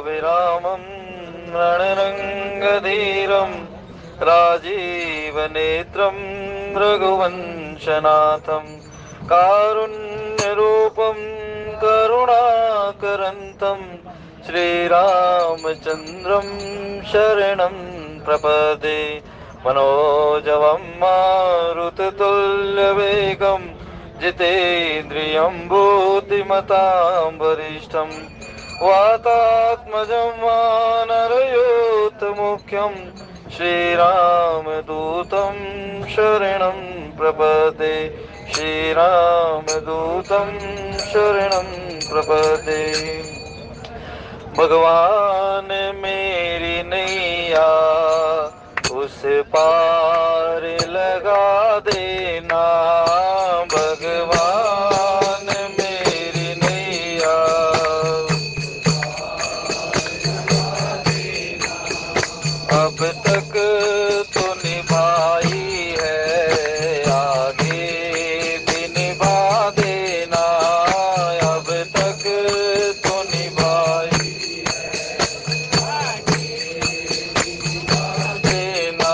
विरामं रणरङ्गधीरं राजीवनेत्रं रघुवंशनाथं कारुण्यरूपं करुणाकरन्तं श्रीरामचन्द्रं शरणं प्रपदे। मनोजवं मारुततुल्यवेगं जितेन्द्रियं बुद्धिमतां वरिष्ठं वातात्मजं वानरयूथमुख्यं श्रीरामदूतं शरणं प्रपदे। श्रीरामदूतं शरणं प्रपदे। भगवान मेरी नैया उस पार लगा देना। भगवान मेरी नैया अब तक तो निभाई है, आगे भी निभा देना। अब तक तो निभाई देना।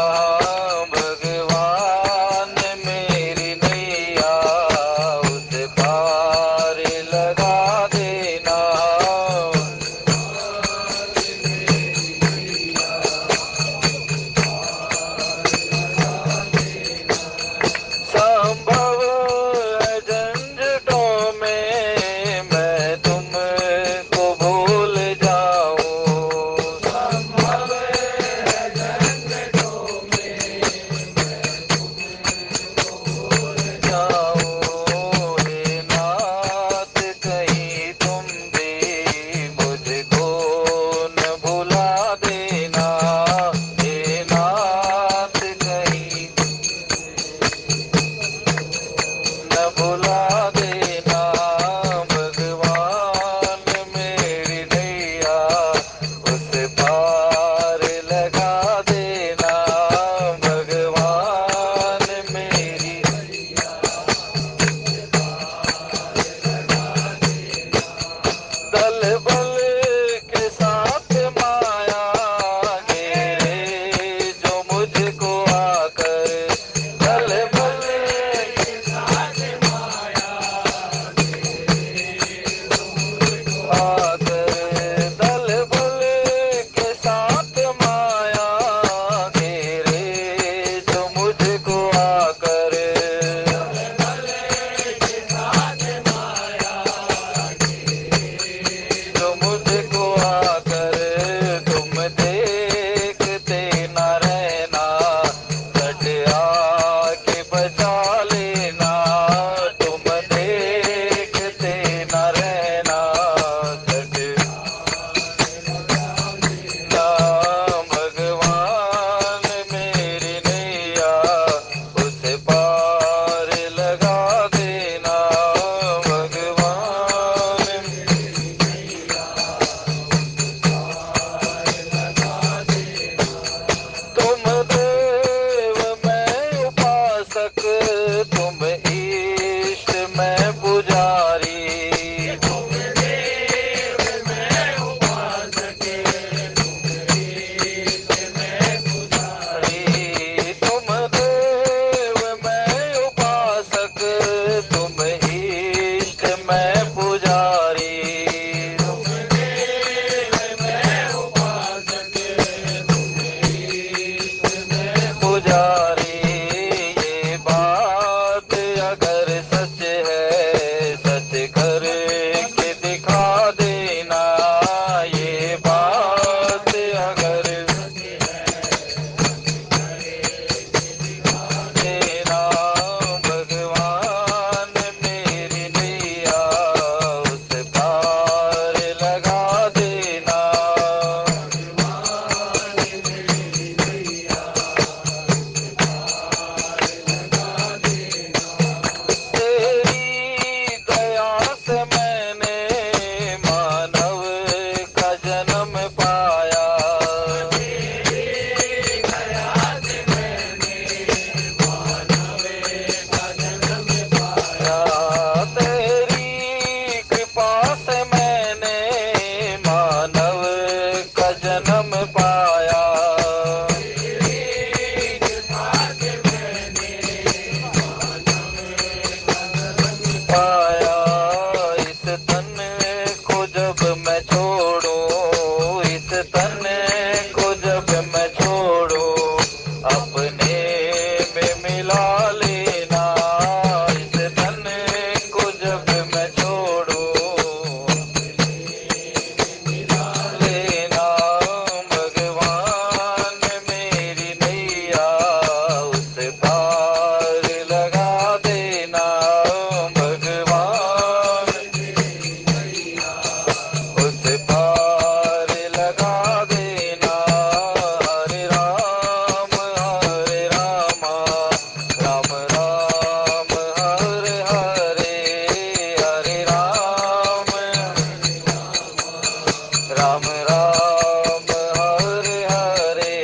राम राम हरे हरे,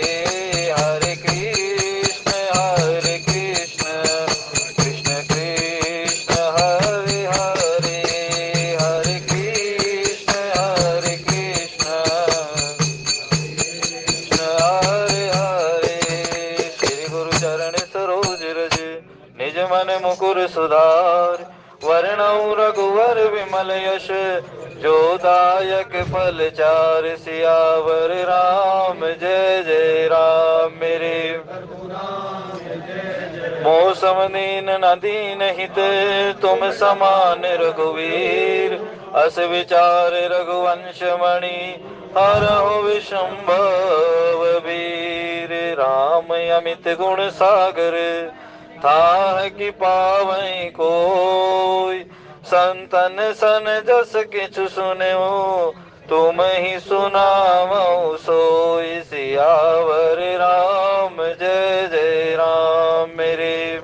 हरे कृष्ण कृष्ण कृष्ण हरे हरे, हरे कृष्ण हरे हरे। श्री गुरु चरण सरोज रज, निज मन मुकुर सुधार, वर्णौ रघुवर विमल यश, जो दायक फल चार। सियावर राम जय जय राम। मेरे मौसम दीन न दीन हित, तुम समान रघुवीर। अस विचार रघुवंश मणि, हरहु विषंभव वीर। राम अमित गुण सागर, थाह कि पावै कोई। संतन सन जस किछु सुनऊ, तुम ही सुनावऊ सोई। सियावर राम जय जय राम। मेरे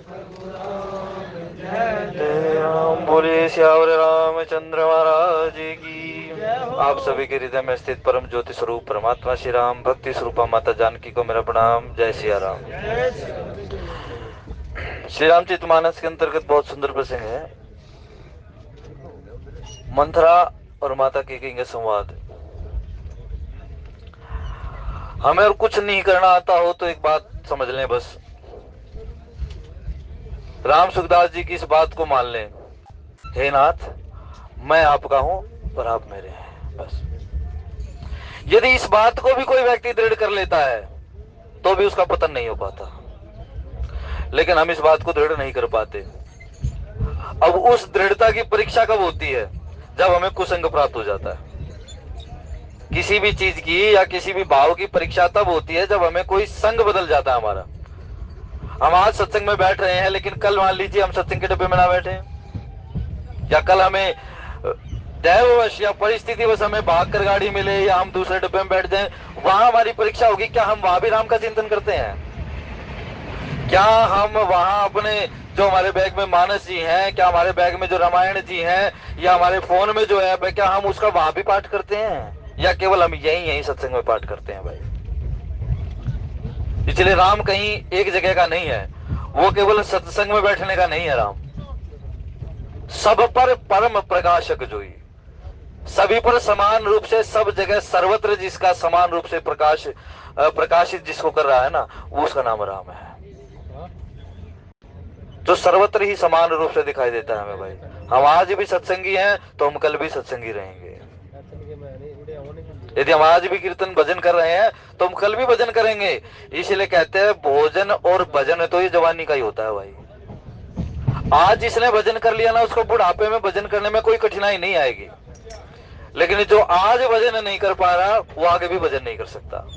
जय राम। बोले सियावर रामचंद्र महाराज की। आप सभी के हृदय में स्थित परम ज्योति स्वरूप परमात्मा श्री राम, भक्ति स्वरूपा माता जानकी को मेरा प्रणाम। जय सिया राम। श्री रामचरितमानस के अंतर्गत बहुत सुंदर प्रसंग है। मंथरा और माता कैकेयी का संवाद। हमें और कुछ नहीं करना आता हो तो एक बात समझ लें बस, राम सुखदास जी की इस बात को मान लें, हे नाथ मैं आपका हूं और आप मेरे हैं। बस यदि इस बात को भी कोई व्यक्ति दृढ़ कर लेता है तो भी उसका पतन नहीं हो पाता, लेकिन हम इस बात को दृढ़ नहीं कर पाते। अब उस दृढ़ता की परीक्षा कब होती है? जब हमें कुसंग प्राप्त हो जाता है। किसी भी चीज की या किसी भी भाव की परीक्षा तब होती है जब हमें कोई संग बदल जाता है हमारा। हम आज सत्संग में बैठ रहे हैं, लेकिन कल मान लीजिए हम सत्संग के डब्बे में ना बैठे, या कल हमें दैववश या परिस्थितिवश हमें भागकर गाड़ी मिले, या हम दूसरे डब्बे में बैठ जाएं, वहां हमारी परीक्षा होगी। क्या हम वहां भी राम का चिंतन करते हैं? क्या हम वहां अपने जो हमारे बैग में मानस जी हैं, क्या हमारे बैग में जो रामायण जी हैं, या हमारे फोन में जो ऐप है, क्या हम उसका वहां भी पाठ करते हैं, या केवल हम यही सत्संग में पाठ करते हैं? भाई, इसलिए राम कहीं एक जगह का नहीं है, वो केवल सत्संग में बैठने का नहीं है। राम सब पर परम प्रकाशक जोई, सभी पर समान रूप से, सब जगह सर्वत्र जिसका समान रूप से प्रकाशित जिसको कर रहा है ना, वो उसका नाम राम है, जो सर्वत्र ही समान रूप से दिखाई देता है हमें। भाई, हम आज भी सत्संगी हैं तो हम कल भी सत्संगी रहेंगे। यदि हम आज भी कीर्तन भजन कर रहे हैं तो हम कल भी भजन करेंगे। इसलिए कहते हैं भोजन और भजन तो ये जवानी का ही होता है। भाई, आज जिसने भजन कर लिया ना, उसको बुढ़ापे में भजन करने में कोई कठिनाई नहीं आएगी, लेकिन जो आज भजन नहीं कर पा रहा वो आगे भी भजन नहीं कर सकता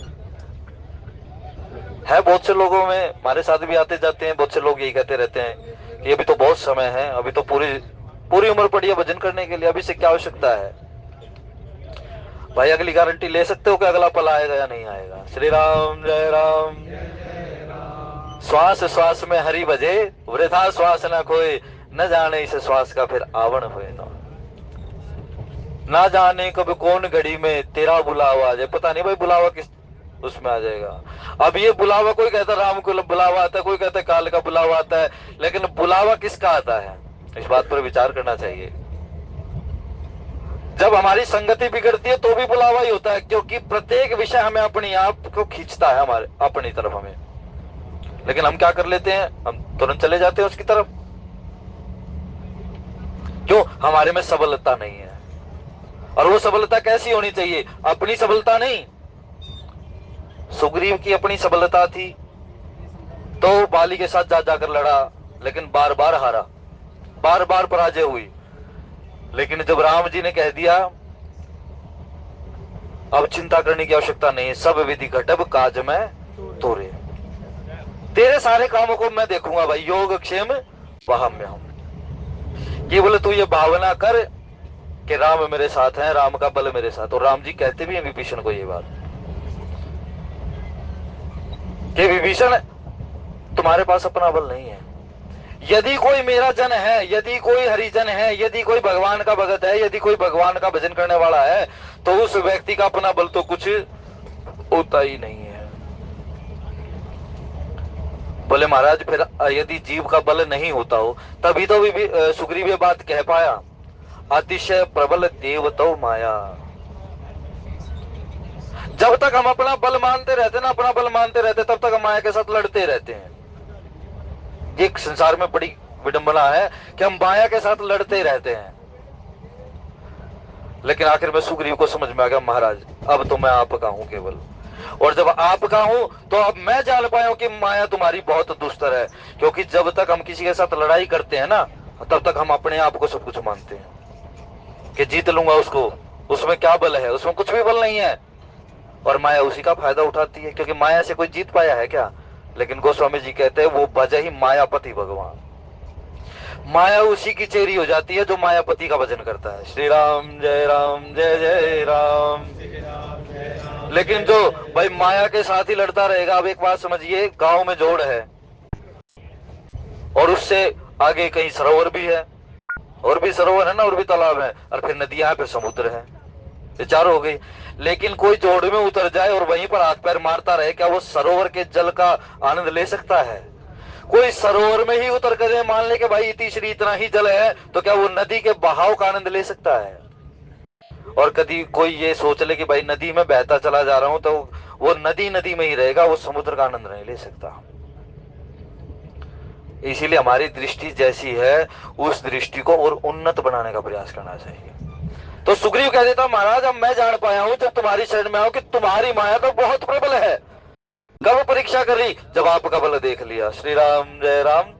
है। बहुत से लोगों में, हमारे साथ भी आते जाते हैं, बहुत से लोग यही कहते रहते हैं कि अभी तो बहुत समय है, अभी तो पूरी उम्र पड़ी है भजन करने के लिए, अभी से क्या आवश्यकता है। भाई, अगली गारंटी ले सकते हो कि अगला पल आएगा या नहीं आएगा? श्री राम जय राम। श्वास श्वास में हरि भजे, वृथा श्वास न खोए, न जाने इस श्वास का फिर आवरण हुए ना जाने कब कौन घड़ी में तेरा बुलावा आ जाए। पता नहीं भाई बुलावा किस उसमें आ जाएगा। अब ये बुलावा, कोई कहता राम को बुलावा आता है, कोई कहता काल का बुलावा आता है, लेकिन बुलावा किसका आता है, इस बात पर विचार करना चाहिए। जब हमारी संगति बिगड़ती है तो भी बुलावा ही होता है, क्योंकि प्रत्येक विषय हमें अपनी आप को खींचता है हमारे अपनी तरफ हमें, लेकिन हम क्या कर लेते हैं, हम तुरंत चले जाते हैं उसकी तरफ। क्यों? हमारे में सबलता नहीं है। और वो सबलता कैसी होनी चाहिए? अपनी सबलता नहीं। सुग्रीव की अपनी सबलता थी तो बाली के साथ जाकर लड़ा, लेकिन बार बार हारा, बार बार पराजय हुई। लेकिन जब राम जी ने कह दिया अब चिंता करने की आवश्यकता नहीं, सब विधि घटब काज में तोरे, तेरे सारे कामों को मैं देखूंगा। भाई, योग क्षेम वहां में हूं, केवल तू ये भावना कर कि राम मेरे साथ है, राम का बल मेरे साथ। और राम जी कहते भी हैं विभीषण को ये बात कि विभीषण तुम्हारे पास अपना बल नहीं है, यदि कोई मेरा जन है, यदि कोई हरिजन है, यदि कोई भगवान का भगत है, यदि कोई भगवान का भजन करने वाला है, तो उस व्यक्ति का अपना बल तो कुछ होता ही नहीं है। बोले महाराज फिर यदि जीव का बल नहीं होता हो, तभी तो सुग्रीव ये बात कह पाया, अतिशय प्रबल देवतो माया। जब तक हम अपना बल मानते रहते ना, अपना बल मानते रहते, तब तक हम माया के साथ लड़ते रहते हैं। ये संसार में बड़ी विडंबना है कि हम माया के साथ लड़ते रहते हैं। लेकिन आखिर में सुग्रीव को समझ में आ गया, महाराज अब तो मैं आपका हूं केवल, और जब आपका हूं तो अब मैं जान पाया हूं कि माया तुम्हारी बहुत दुस्तर है। क्योंकि जब तक हम किसी के साथ लड़ाई करते हैं ना, तब तक हम अपने आप को सब कुछ मानते हैं कि जीत लूंगा उसको, उसमें क्या बल है, उसमें कुछ भी बल नहीं है। और माया उसी का फायदा उठाती है, क्योंकि माया से कोई जीत पाया है क्या? लेकिन गोस्वामी जी कहते हैं वो भज ही मायापति भगवान। माया उसी की चेरी हो जाती है जो मायापति का भजन करता है। श्री राम जय जय राम। लेकिन जो भाई माया के साथ ही लड़ता रहेगा, अब एक बात समझिए, गांव में जोड़ है और उससे आगे कहीं सरोवर भी है, और भी सरोवर है ना, और भी तालाब है, और फिर नदियां है, फिर समुद्र है, ये चार हो गई। लेकिन कोई जोड़ में उतर जाए और वहीं पर हाथ पैर मारता रहे, क्या वो सरोवर के जल का आनंद ले सकता है? कोई सरोवर में ही उतर कर मान ले कि भाई तीसरी इतना ही जल है, तो क्या वो नदी के बहाव का आनंद ले सकता है? और कभी कोई ये सोच ले कि भाई नदी में बहता चला जा रहा हूं, तो वो नदी नदी में ही रहेगा, वो समुद्र का आनंद नहीं ले सकता। इसीलिए हमारी दृष्टि जैसी है, उस दृष्टि को और उन्नत बनाने का प्रयास करना चाहिए। तो सुग्रीव कह देता, महाराज अब मैं जान पाया हूं जब तुम्हारी शरण में आओ कि तुम्हारी माया तो बहुत प्रबल है। कब परीक्षा करी? जब आपका बल देख लिया। श्री राम जय राम।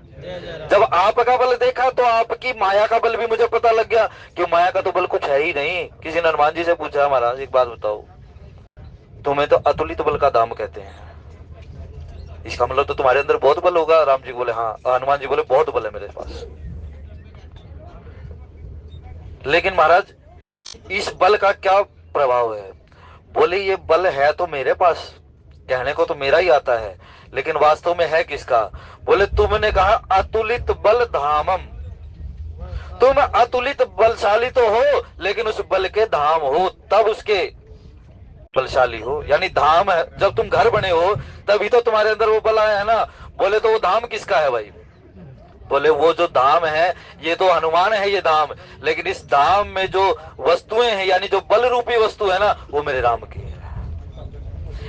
जब आपका बल देखा तो आपकी माया का बल भी मुझे पता लग गया कि माया का तो बल कुछ है ही नहीं। किसी ने हनुमान जी से पूछा, महाराज एक बात बताओ, तुम्हें तो अतुलित बल का दाम कहते हैं, इसका मतलब तो तुम्हारे अंदर बहुत बल होगा। राम जी बोले हाँ, हनुमान जी बोले बहुत बल है मेरे पास। लेकिन महाराज इस बल का क्या प्रभाव है? बोले ये बल है तो मेरे पास, कहने को तो मेरा ही आता है, लेकिन वास्तव में है किसका? बोले तुमने कहा अतुलित बल धामम, तुम अतुलित बलशाली तो हो, लेकिन उस बल के धाम हो, तब उसके बलशाली हो। यानी धाम है, जब तुम घर बने हो तभी तो तुम्हारे अंदर वो बल आया है ना। बोले तो वो धाम किसका है भाई? बोले वो जो धाम है, ये तो हनुमान है ये धाम, लेकिन इस धाम में जो वस्तुएं हैं, यानी जो बल रूपी वस्तु है ना, वो मेरे राम की है।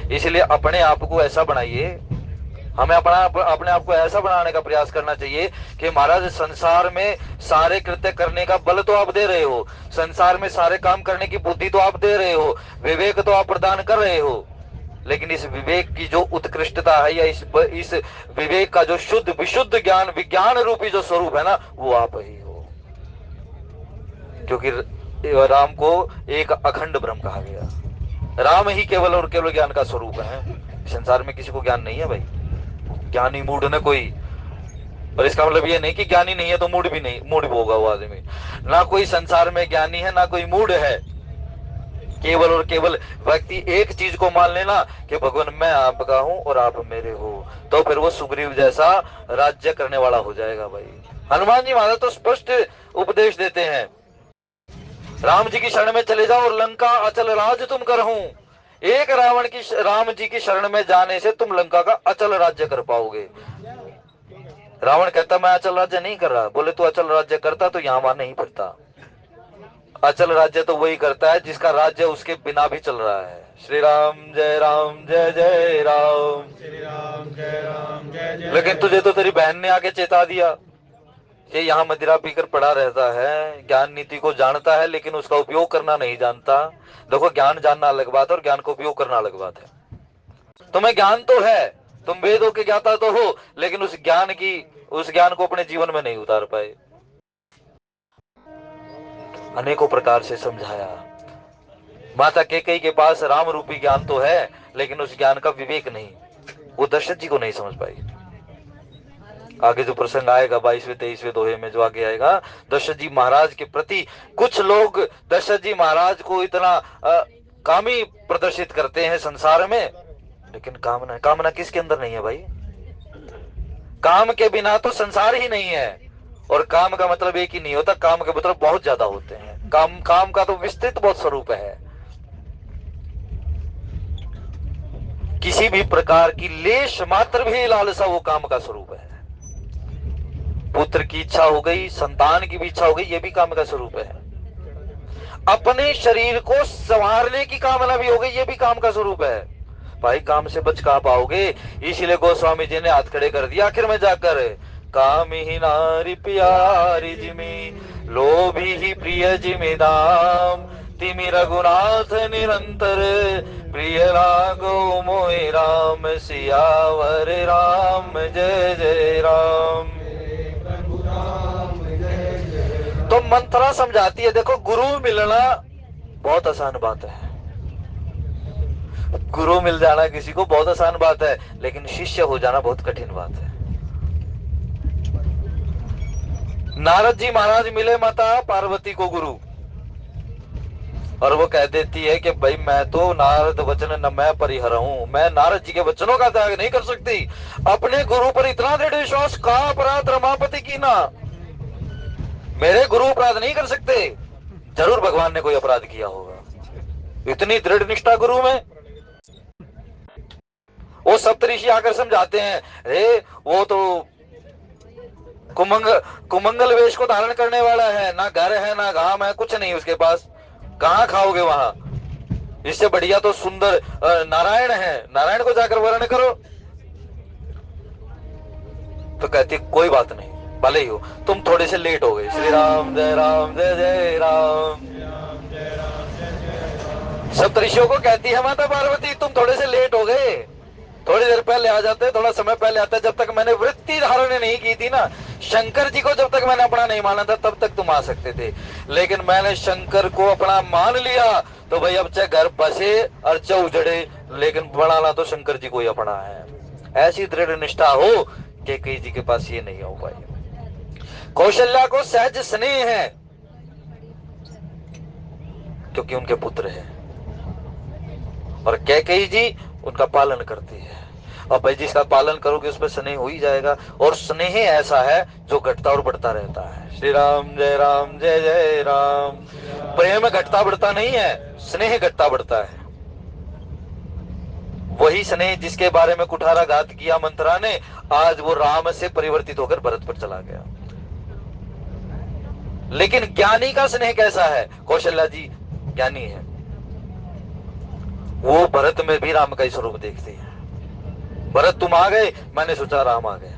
इसलिए अपने आप को ऐसा बनाइए, हमें अपने आप को ऐसा बनाने का प्रयास करना चाहिए कि महाराज संसार में सारे कृत्य करने का बल तो आप दे रहे हो, संसार में सारे काम करने की बुद्धि तो आप दे रहे हो, विवेक तो आप प्रदान कर रहे हो, लेकिन इस विवेक की जो उत्कृष्टता है, या इस विवेक का जो शुद्ध विशुद्ध ज्ञान, विज्ञान रूपी जो स्वरूप है ना, वो आप ही हो। क्योंकि राम को एक अखंड ब्रह्म कहा गया। राम ही केवल और केवल ज्ञान का स्वरूप है। संसार में किसी को ज्ञान नहीं है भाई, ज्ञानी मूड न कोई। और इसका मतलब ये नहीं कि ज्ञानी नहीं है तो मूड भी नहीं, मूड होगा वो आदमी। ना कोई संसार में ज्ञानी है, ना कोई मूड है। केवल और केवल व्यक्ति एक चीज को मान लेना कि भगवान मैं आपका हूं और आप मेरे हो, तो फिर वो सुग्रीव जैसा राज्य करने वाला हो जाएगा भाई। हनुमान जी महाराज तो स्पष्ट उपदेश देते हैं, राम जी की शरण में चले जाओ और लंका अचल राज तुम करहूं। एक राम जी की शरण में जाने से तुम लंका का अचल राज्य कर पाओगे। रावण कहता मैं अचल राज्य नहीं कर रहा। बोले तू अचल राज्य करता तो यहां वहां नहीं फिरता। अचल राज्य तो वही करता है जिसका राज्य उसके बिना भी चल रहा है। श्री राम जय जय राम। श्री राम जय जय। लेकिन तुझे तो तेरी बहन ने आके चेता दिया कि यहाँ मदिरा पीकर पड़ा रहता है, ज्ञान नीति को जानता है लेकिन उसका उपयोग करना नहीं जानता। देखो ज्ञान जानना अलग बात है और ज्ञान को उपयोग करना अलग बात है। तुम्हें ज्ञान तो है, तुम वेदों के ज्ञाता तो हो, लेकिन उस ज्ञान को अपने जीवन में नहीं उतार पाए। अनेकों प्रकार से समझाया। माता कैकेयी के पास राम रूपी ज्ञान तो है, लेकिन उस ज्ञान का विवेक नहीं, वो दशरथ जी को नहीं समझ पाई। आगे जो प्रसंग आएगा 22वें 23वें दोहे में जो आगे आएगा, दशरथ जी महाराज के प्रति कुछ लोग दशरथ जी महाराज को इतना कामी प्रदर्शित करते हैं संसार में, लेकिन कामना किसके अंदर नहीं है भाई? काम के बिना तो संसार ही नहीं है। और काम का मतलब एक ही नहीं होता, काम के मतलब बहुत ज्यादा होते हैं। काम का तो विस्तृत बहुत स्वरूप है। किसी भी प्रकार की लेश मात्र भी लालसा वो काम का स्वरूप है। पुत्र की इच्छा हो गई, संतान की भी इच्छा हो गई, ये भी काम का स्वरूप है। अपने शरीर को संवारने की कामना भी हो गई, ये भी काम का स्वरूप है। भाई काम से बच कहां पाओगे। इसीलिए गोस्वामी जी ने हाथ खड़े कर दिया आखिर में जाकर, काम ही नारी प्यारी जिमी, लोभी ही प्रिय जिमी दाम, तिमि रघुनाथ निरंतर, प्रिय लागो मोहि राम, सियावर राम जय जय राम। तो मंत्रा समझाती है, देखो गुरु मिलना बहुत आसान बात है। गुरु मिल जाना किसी को बहुत आसान बात है, लेकिन शिष्य हो जाना बहुत कठिन बात है। नारद जी महाराज मिले माता पार्वती को गुरु, और वो कह देती है कि भाई मैं तो नारद वचन न मैं परिहर हूं, मैं नारद जी के वचनों का त्याग नहीं कर सकती। अपने गुरु पर इतना दृढ़ विश्वास, का अपराध रमापति की ना, मेरे गुरु अपराध नहीं कर सकते, जरूर भगवान ने कोई अपराध किया होगा। इतनी दृढ़ निष्ठा गुरु में। वो सप्तऋषि आकर समझाते हैं, अरे वो तो कुमंगल वेश को धारण करने वाला है, ना घर है ना घाम है, कुछ नहीं उसके पास, कहां खाओगे वहां। इससे बढ़िया तो सुंदर नारायण है, नारायण को जाकर वर्ण करो। तो कहती कोई बात नहीं, भले ही हो, तुम थोड़े से लेट हो गए। श्री राम जय जय राम। सप्तऋषियों को कहती है माता पार्वती, तुम थोड़े से लेट हो गए, थोड़ी देर पहले आ जाते, थोड़ा समय पहले आते। जब तक मैंने वृत्ति धारण नहीं की थी ना, शंकर जी को जब तक मैंने अपना नहीं माना था, तब तक तुम आ सकते थे। लेकिन मैंने शंकर को अपना मान लिया, तो भाई अब चाहे घर बसे और चाहे उजड़े, लेकिन बढ़ाना तो शंकर जी को ही अपना है। ऐसी दृढ़ निष्ठा हो कि कई जी के पास ये नहीं हो पाई। कौशल्या को सहज स्नेह है, क्योंकि उनके पुत्र है, और कैकेयी जी उनका पालन करती है। और भाई जिसका पालन करोगे उस पर स्नेह हो ही जाएगा, और स्नेह ऐसा है जो घटता और बढ़ता रहता है। श्री राम जय जय राम। प्रेम घटता बढ़ता नहीं है, स्नेह घटता बढ़ता है। वही स्नेह जिसके बारे में कुठाराघात किया मंत्रा ने, आज वो राम से परिवर्तित होकर भरत पर चला गया। लेकिन ज्ञानी का स्नेह कैसा है? कौशल्या जी ज्ञानी है, वो भरत में भी राम का ही स्वरूप देखते हैं। भरत तुम आ गए, मैंने सोचा राम आ गया।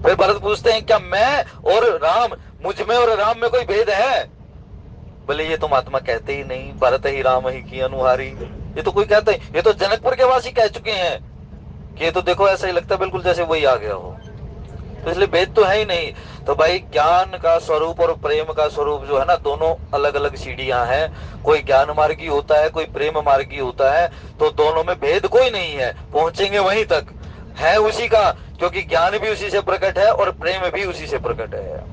फिर भरत पूछते हैं, क्या मैं और राम, मुझ में और राम में कोई भेद है? बोले ये तुम आत्मा कहते ही नहीं, भरत ही राम ही की अनुहारी। ये तो कोई कहते हैं, ये तो जनकपुर के वासी कह चुके हैं कि ये तो देखो ऐसा ही लगता है बिल्कुल जैसे वही आ गया हो। तो इसलिए भेद तो है ही नहीं। तो भाई ज्ञान का स्वरूप और प्रेम का स्वरूप जो है ना, दोनों अलग अलग सीढ़ियां हैं। कोई ज्ञान मार्गी होता है, कोई प्रेम मार्गी होता है, तो दोनों में भेद कोई नहीं है, पहुंचेंगे वहीं तक, है उसी का, क्योंकि ज्ञान भी उसी से प्रकट है और प्रेम भी उसी से प्रकट है।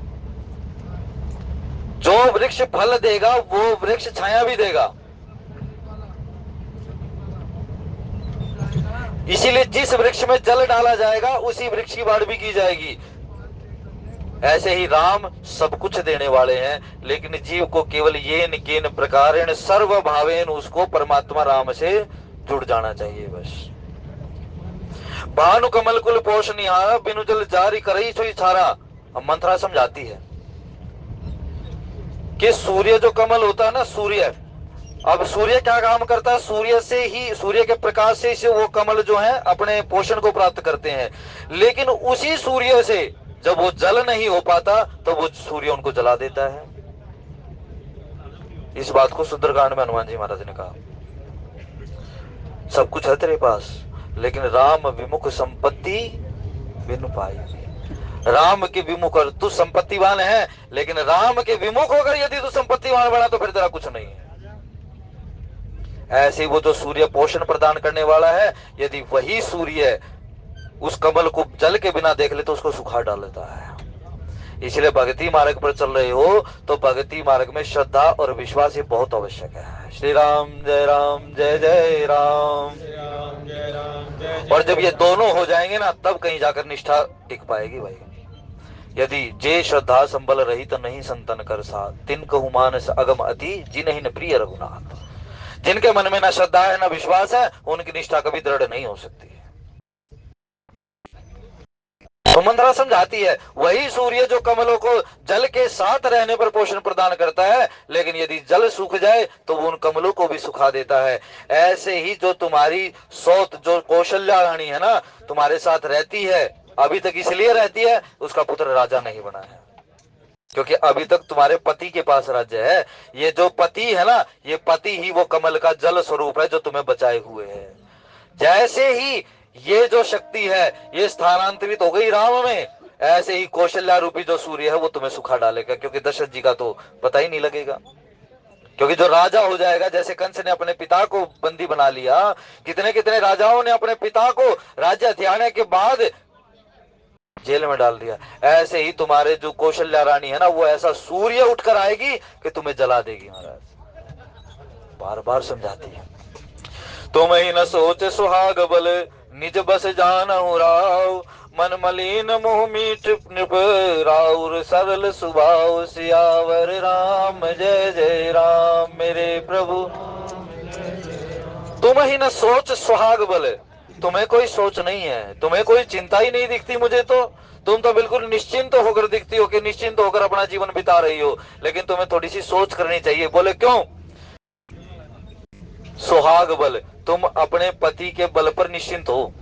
जो वृक्ष फल देगा वो वृक्ष छाया भी देगा। इसीलिए जिस वृक्ष में जल डाला जाएगा उसी वृक्ष की बाढ़ भी की जाएगी। ऐसे ही राम सब कुछ देने वाले हैं, लेकिन जीव को केवल ये केन प्रकारेण सर्व भावेन उसको परमात्मा राम से जुड़ जाना चाहिए बस। भानु कमल कुल पोषनिहारा, बिनु जल जारी करई सोई छारा। अब मंत्रा समझाती है कि सूर्य जो कमल होता है ना, सूर्य, अब सूर्य क्या काम करता है? सूर्य से ही, सूर्य के प्रकाश से वो कमल जो है अपने पोषण को प्राप्त करते हैं। लेकिन उसी सूर्य से जब वो जल नहीं हो पाता तो वो सूर्य उनको जला देता है। इस बात को सुंदरकांड में हनुमान जी महाराज ने कहा, सब कुछ है तेरे पास, लेकिन राम विमुख संपत्ति बिनु पाई। राम के विमुख, और तू संपत्तिवान है, लेकिन राम के विमुख होकर यदि तू संपत्तिवान बना तो फिर तेरा कुछ नहीं है। ऐसे वो जो सूर्य पोषण प्रदान करने वाला है, यदि वही सूर्य उस कमल को जल के बिना देख ले तो उसको सुखा डाल देता है। इसलिए भक्ति मार्ग पर चल रहे हो तो भक्ति मार्ग में श्रद्धा और विश्वास ये बहुत आवश्यक है। श्री राम जय जय राम। और जब ये दोनों हो जाएंगे ना, तब कहीं जाकर निष्ठा टिक पाएगी भाई। यदि जे श्रद्धा संबल रही तो नहीं संतन कर साथ, तिन कहु मानस अगम अति जिन्हि न प्रिय रघुनाथ। जिनके मन में ना श्रद्धा है ना विश्वास है, उनकी निष्ठा कभी दृढ़ नहीं हो सकती है। तो मंत्रा समझाती है, वही सूर्य जो कमलों को जल के साथ रहने पर पोषण प्रदान करता है, लेकिन यदि जल सूख जाए तो वो उन कमलों को भी सुखा देता है। ऐसे ही जो तुम्हारी सौत, जो कौशल्या रानी है ना, तुम्हारे साथ रहती है, अभी तक इसलिए रहती है उसका पुत्र राजा नहीं बना है, क्योंकि अभी तक तुम्हारे पति के पास राज्य है। ये जो पति है ना, ये पति ही वो कमल का जल स्वरूप है जो तुम्हें बचाए हुए है। जैसे ही ये जो शक्ति है ये स्थानांतरित हो गई राम में, ऐसे ही कौशल्या रूपी जो सूर्य है वो तुम्हें सुखा डालेगा, क्योंकि दशरथ जी का तो पता ही नहीं लगेगा। क्योंकि जो राजा हो जाएगा, जैसे कंस ने अपने पिता को बंदी बना लिया, कितने कितने राजाओं ने अपने पिता को राज्य हथियाने के बाद जेल में डाल दिया, ऐसे ही तुम्हारे जो कौशल्या रानी है ना, वो ऐसा सूर्य उठकर आएगी कि तुम्हें जला देगी। महाराज बार बार समझाती है, तुम ही न सोच सुहाग बल निज बस जानहु राव, मन मलिन मुह मीठ नृप राउर सरल सुभाव, सियावर राम जय जय राम मेरे प्रभु। तुम ही न सोच सुहाग बल, तुम्हें कोई सोच नहीं है, तुम्हें कोई चिंता ही नहीं दिखती मुझे तो, तुम तो बिल्कुल निश्चिंत होकर दिखती हो कि निश्चिंत होकर अपना जीवन बिता रही हो, लेकिन तुम्हें थोड़ी सी सोच करनी चाहिए। बोले क्यों? सुहाग बल, तुम अपने पति के बल पर निश्चिंत हो।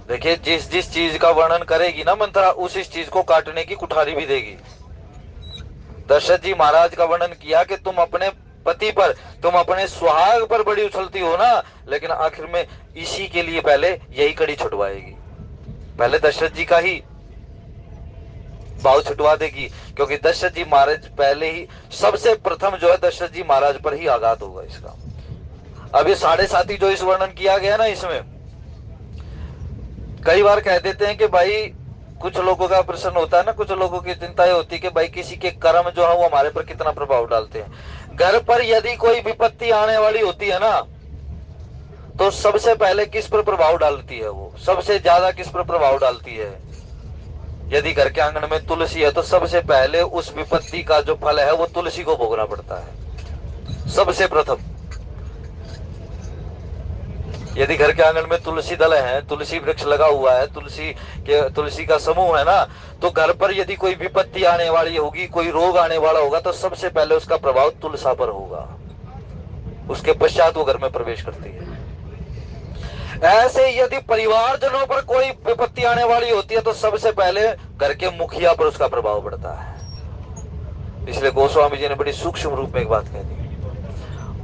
देखिए, जिस जिस चीज का वर्णन करेगी ना मंत्रा, उस इस चीज को काटने की कुठारी भी देगी। दशरथ जी महाराज का वर्णन किया कि तुम अपने पति पर, तुम अपने सुहाग पर बड़ी उछलती हो ना, लेकिन आखिर में इसी के लिए पहले यही कड़ी छुटवाएगी, पहले दशरथ जी का ही भाव छुटवा देगी, क्योंकि दशरथ जी महाराज पहले ही सबसे प्रथम जो है दशरथ जी महाराज पर ही आघात होगा इसका। अब ये 7.5 जो इस वर्णन किया गया ना, इसमें कई बार कह देते हैं कि भाई, कुछ लोगों का प्रश्न होता है ना, कुछ लोगों की चिंता होती है कि भाई किसी के कर्म जो है वो हमारे पर कितना प्रभाव डालते हैं। घर पर यदि कोई विपत्ति आने वाली होती है ना, तो सबसे पहले किस पर प्रभाव डालती है? वो सबसे ज्यादा किस पर प्रभाव डालती है? यदि घर के आंगन में तुलसी है तो सबसे पहले उस विपत्ति का जो फल है वो तुलसी को भोगना पड़ता है सबसे प्रथम। यदि घर के आंगन में तुलसी दल है, तुलसी वृक्ष लगा हुआ है, तुलसी का समूह है ना, तो घर पर यदि कोई विपत्ति आने वाली होगी, कोई रोग आने वाला होगा, तो सबसे पहले उसका प्रभाव तुलसा पर होगा, उसके पश्चात वो घर में प्रवेश करती है। ऐसे यदि परिवारजनों पर कोई विपत्ति आने वाली होती है तो सबसे पहले घर के मुखिया पर उसका प्रभाव पड़ता है। इसलिए गोस्वामी जी ने बड़ी सूक्ष्म रूप में एक बात कह दी,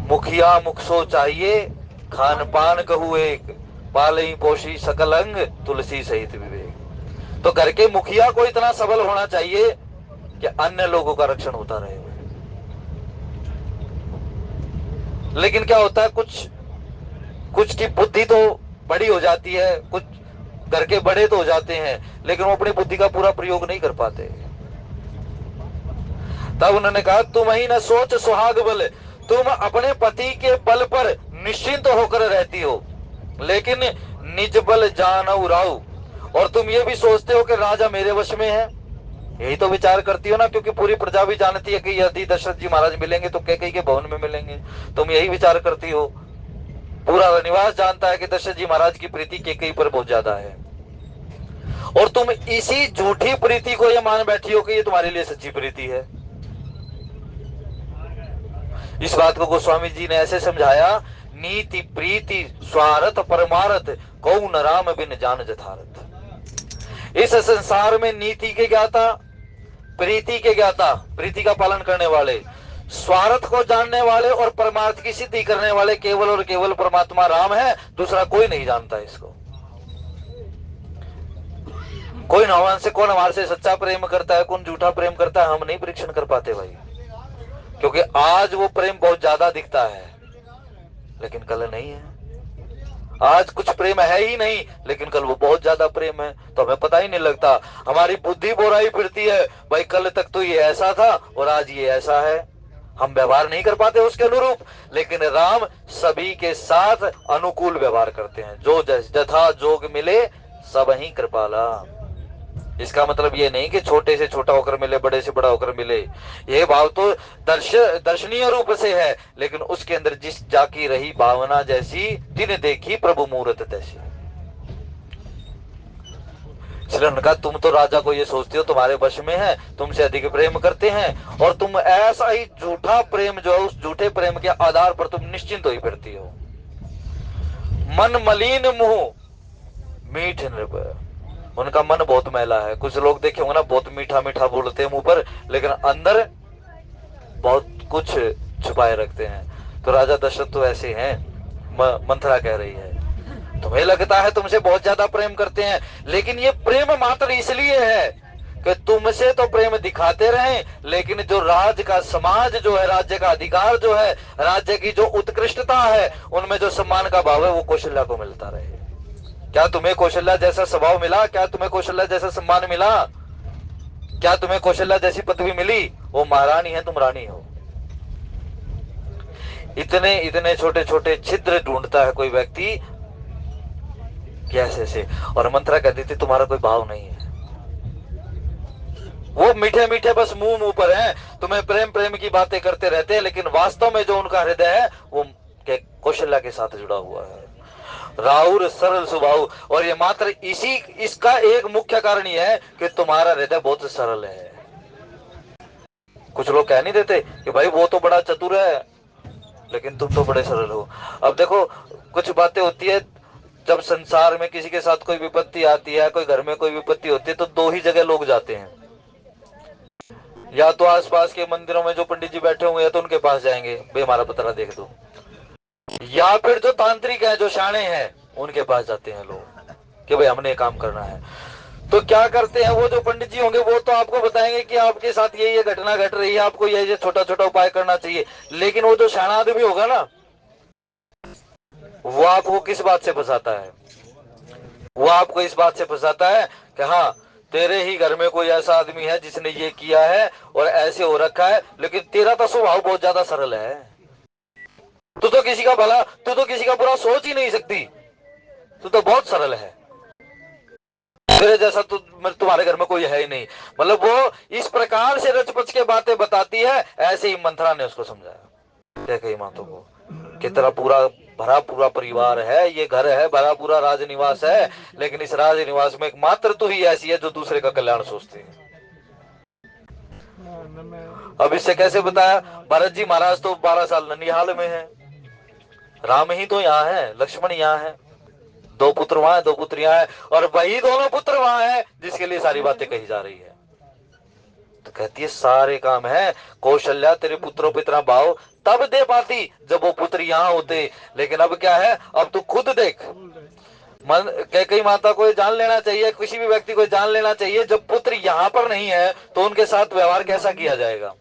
मुखिया मुखसो चाहिए, खान पान कहू एक, पालई पोषी सकल अंग, तुलसी सहित विवेक। तो घर के मुखिया को इतना सबल होना चाहिए कि अन्य लोगों का रक्षण होता रहे। लेकिन क्या होता है, कुछ की बुद्धि तो बड़ी हो जाती है, कुछ घर के बड़े तो हो जाते हैं, लेकिन वो अपनी बुद्धि का पूरा प्रयोग नहीं कर पाते। तब उन्होंने कहा, तुम ही न सोच सुहाग बल, तुम अपने पति के बल पर निश्चिंत होकर रहती हो, लेकिन निज बल जानऊ राऊ, और तुम ये भी सोचते हो कि राजा मेरे वश में है। यही तो विचार करती हो ना, क्योंकि पूरी प्रजा भी जानती है कि यदि दशरथ जी महाराज मिलेंगे तो कैकेयी के भवन में मिलेंगे। तुम यही विचार करती हो। पूरा निवास जानता है कि दशरथ जी महाराज की प्रीति कैकेयी पर बहुत ज्यादा है, और तुम इसी झूठी प्रीति को ये मान बैठी हो कि ये तुम्हारे लिए सच्ची प्रीति है। इस बात को गोस्वामी जी ने ऐसे समझाया, नीति प्रीति स्वार्थ परमार्थ, कौन राम बिन जान जथारथ। इस संसार में नीति के ज्ञाता, प्रीति के ज्ञाता, प्रीति का पालन करने वाले, स्वार्थ को जानने वाले और परमार्थ की सिद्धि करने वाले केवल और केवल परमात्मा राम है, दूसरा कोई नहीं जानता इसको। कोई भगवान से, कौन हमारे से सच्चा प्रेम करता है, कौन झूठा प्रेम करता है, हम नहीं परीक्षण कर पाते भाई, क्योंकि आज वो प्रेम बहुत ज्यादा दिखता है लेकिन कल नहीं है। आज कुछ प्रेम है ही नहीं, लेकिन कल वो बहुत ज्यादा प्रेम है, तो हमें पता ही नहीं लगता। हमारी बुद्धि बोराई फिरती है, भाई कल तक तो ये ऐसा था और आज ये ऐसा है। हम व्यवहार नहीं कर पाते उसके अनुरूप, लेकिन राम सभी के साथ अनुकूल व्यवहार करते हैं। जो जथा जोग मिले सब ही कृपाला। इसका मतलब ये नहीं कि छोटे से छोटा होकर मिले, बड़े से बड़ा होकर मिले। ये भाव तो दर्शनीय रूप से है, लेकिन उसके अंदर जिस जाकी रही भावना जैसी, जिन देखी प्रभु मूरत तैसी। इसलिए उन्होंने कहा तुम तो राजा को ये सोचते हो तुम्हारे वश में है, तुमसे अधिक प्रेम करते हैं, और तुम ऐसा ही झूठा प्रेम जो है, उस झूठे प्रेम के आधार पर तुम निश्चिंत हो ही फिरती हो। मन मलिन मुंह मीठ नृप। उनका मन बहुत मैला है। कुछ लोग देखे होंगे ना, बहुत मीठा मीठा बोलते हैं मुंह पर, लेकिन अंदर बहुत कुछ छुपाए रखते हैं। तो राजा दशरथ तो ऐसे हैं। मंथरा कह रही है तुम्हें लगता है तुमसे बहुत ज्यादा प्रेम करते हैं, लेकिन ये प्रेम मात्र इसलिए है कि तुमसे तो प्रेम दिखाते रहे, लेकिन जो राज का समाज जो है, राज्य का अधिकार जो है, राज्य की जो उत्कृष्टता है, उनमें जो सम्मान का भाव है, वो कौशल्या को मिलता रहे। क्या तुम्हें कौशल्या जैसा स्वभाव मिला? क्या तुम्हें कौशल्या जैसा सम्मान मिला? क्या तुम्हें कौशल्या जैसी पदवी मिली? वो महारानी है, तुम रानी हो। इतने इतने छोटे छोटे छिद्र ढूंढता है कोई व्यक्ति कैसे से। और मंत्रा कहती थी तुम्हारा कोई भाव नहीं है, वो मीठे मीठे बस मुंह मुंह पर हैं, तुम्हें प्रेम प्रेम की बातें करते रहते हैं, लेकिन वास्तव में जो उनका हृदय है वो कौशल्या के साथ जुड़ा हुआ है। राहुल सरल स्वभाव। और ये मात्र इसका एक मुख्य कारण यह है कि तुम्हारा हृदय बहुत सरल है। कुछ लोग कह नहीं देते कि भाई वो तो बड़ा चतुर है, लेकिन तुम तो बड़े सरल हो। अब देखो कुछ बातें होती है, जब संसार में किसी के साथ कोई विपत्ति आती है, कोई घर में कोई विपत्ति होती है, तो दो ही जगह लोग जाते हैं। या तो आसपास के मंदिरों में जो पंडित जी बैठे हुए हैं तो उनके पास जाएंगे, भाई हमारा पतरा देख दो, या फिर जो तांत्रिक है, जो शाणे हैं, उनके पास जाते हैं लोग कि भाई हमने काम करना है। तो क्या करते हैं वो जो पंडित जी होंगे, वो तो आपको बताएंगे कि आपके साथ ये घटना घट रही है, आपको ये छोटा छोटा उपाय करना चाहिए। लेकिन वो जो शाणा आदमी होगा ना, वो आपको किस बात से फंसाता है? वो आपको इस बात से फंसाता है कि हाँ तेरे ही घर में कोई ऐसा आदमी है जिसने ये किया है और ऐसे हो रखा है, लेकिन तेरा तो स्वभाव बहुत ज्यादा सरल है, तू तो किसी का भला, तू तो किसी का बुरा सोच ही नहीं सकती, तू तो बहुत सरल है, तेरे जैसा तो तुम्हारे घर में कोई है ही नहीं। मतलब वो इस प्रकार से रचपच के बातें बताती है। ऐसे ही मंथरा ने उसको समझाया, क्या कही मातों को कि तेरा पूरा भरा पूरा परिवार है, ये घर है, भरा पूरा राजनिवास है, लेकिन इस राजनिवास में एकमात्र तू ही ऐसी है जो दूसरे का कल्याण सोचती है। अब इससे कैसे बताया? भरत जी महाराज तो 12 साल ननिहाल में है, राम ही तो यहाँ है, लक्ष्मण यहाँ है, 2 पुत्र वहां है, 2 पुत्रियां हैं, और वही दोनों पुत्र वहां है जिसके लिए सारी बातें कही जा रही है। तो कहती है सारे काम है कौशल्या तेरे पुत्रों पे इतना भाव तब दे पाती जब वो पुत्र यहाँ होते, लेकिन अब क्या है, अब तू खुद देख। मन कई माता को जान लेना चाहिए, किसी भी व्यक्ति को जान लेना चाहिए, जब पुत्र यहाँ पर नहीं है तो उनके साथ व्यवहार कैसा किया जाएगा।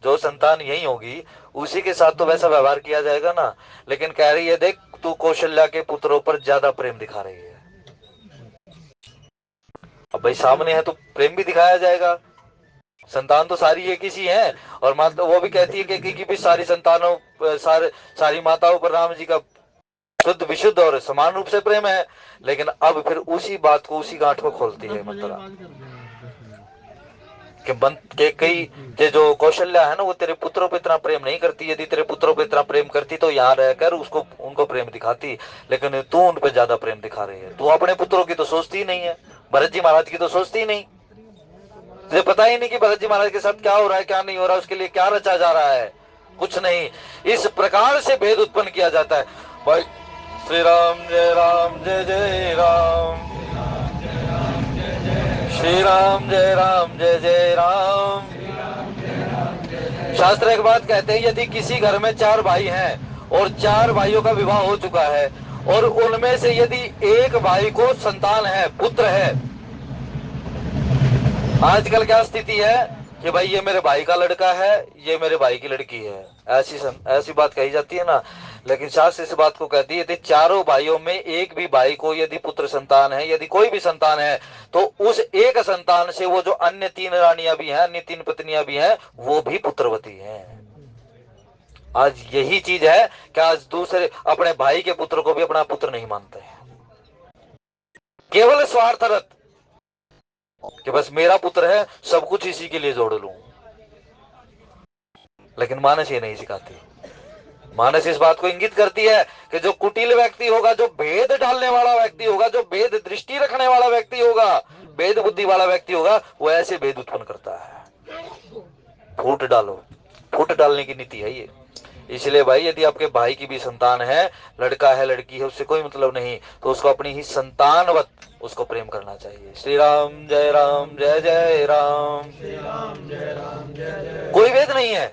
जो संतान यही होगी उसी के साथ तो वैसा व्यवहार किया जाएगा ना। लेकिन कह रही है देख तू कौशल्या के पुत्रों पर ज्यादा प्रेम दिखा रही है। अब भाई सामने है तो प्रेम भी दिखाया जाएगा, संतान तो सारी एक ही है। और माता वो भी कहती है कि भी सारी संतानों सारी माताओं पर राम जी का शुद्ध विशुद्ध और समान रूप से प्रेम है। लेकिन अब फिर उसी बात को, उसी गांठ को खोलती है मंत्रा के कई के जो कौशल्या है ना, वो तेरे पुत्रों पे इतना प्रेम नहीं करती। यदि तेरे पुत्रों पे इतना प्रेम करती तो यहाँ रहकर उसको उनको प्रेम दिखाती, लेकिन तू उन पे ज्यादा प्रेम दिखा रही है। तू अपने पुत्रों की तो सोचती ही नहीं है, भरत जी महाराज की तो सोचती ही नहीं। तुझे पता ही नहीं कि भरत जी महाराज के साथ क्या हो रहा है, क्या नहीं हो रहा है, उसके लिए क्या रचा जा रहा है, कुछ नहीं। इस प्रकार से भेद उत्पन्न किया जाता है। भाई श्री राम जय राम जय जय राम, श्री राम जय राम जय जय राम। शास्त्र एक बात कहते हैं, यदि किसी घर में 4 भाई हैं और 4 भाइयों का विवाह हो चुका है, और उनमें से यदि एक भाई को संतान है, पुत्र है, आजकल क्या स्थिति है कि भाई ये मेरे भाई का लड़का है, ये मेरे भाई की लड़की है, ऐसी बात कही जाती है ना। लेकिन शास्त्र इस बात को कहती है यदि चारों भाइयों में एक भी भाई को यदि पुत्र संतान है, यदि कोई भी संतान है, तो उस एक संतान से वो जो अन्य 3 रानियां भी हैं, अन्य 3 पत्नियां भी हैं, वो भी पुत्रवती हैं। आज यही चीज है कि आज दूसरे अपने भाई के पुत्र को भी अपना पुत्र नहीं मानते हैं, केवल स्वार्थरत कि बस मेरा पुत्र है, सब कुछ इसी के लिए जोड़ लूं। लेकिन मानस ये नहीं सिखाती। मानस इस बात को इंगित करती है कि जो कुटिल व्यक्ति होगा, जो भेद डालने वाला व्यक्ति होगा, जो भेद दृष्टि रखने वाला व्यक्ति होगा, भेद बुद्धि वाला व्यक्ति होगा, वो ऐसे भेद उत्पन्न करता है। फूट डालो, फूट डालने की नीति है ये। इसलिए भाई, यदि आपके भाई की भी संतान है, लड़का है लड़की है, उससे कोई मतलब नहीं, तो उसको अपनी ही संतानवत उसको प्रेम करना चाहिए। श्री राम जय राम, जय जय राम, श्री राम जय राम, जय जय। कोई भेद नहीं है।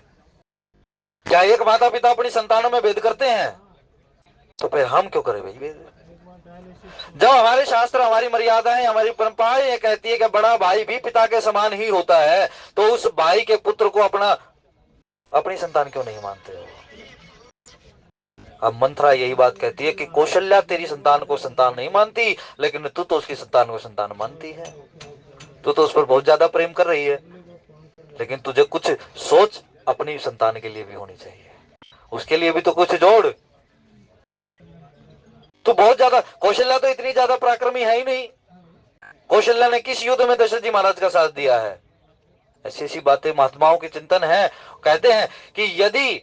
क्या एक माता पिता अपनी संतानों में भेद करते हैं? तो फिर हम क्यों करें भाई भेद? जब हमारे शास्त्र, हमारी मर्यादाएं, हमारी परंपराएं ये कहती है कि बड़ा भाई भी पिता के समान ही होता है, तो उस भाई के पुत्र को अपनी संतान क्यों नहीं मानते हो? अब मंत्रा यही बात कहती है कि कौशल्या तेरी संतान को संतान नहीं मानती, लेकिन तू तो उसकी संतान को संतान मानती है। तू तो उस पर बहुत ज्यादा प्रेम कर रही है, लेकिन तुझे कुछ सोच अपनी संतान के लिए भी होनी चाहिए, उसके लिए भी तो कुछ जोड़। तो बहुत ज्यादा, कौशल्या तो इतनी ज्यादा पराक्रमी है ही नहीं। कौशल्या ने किस युद्ध में दशरथ जी महाराज का साथ दिया है? ऐसी ऐसी बातें महात्माओं के चिंतन है। कहते हैं कि यदि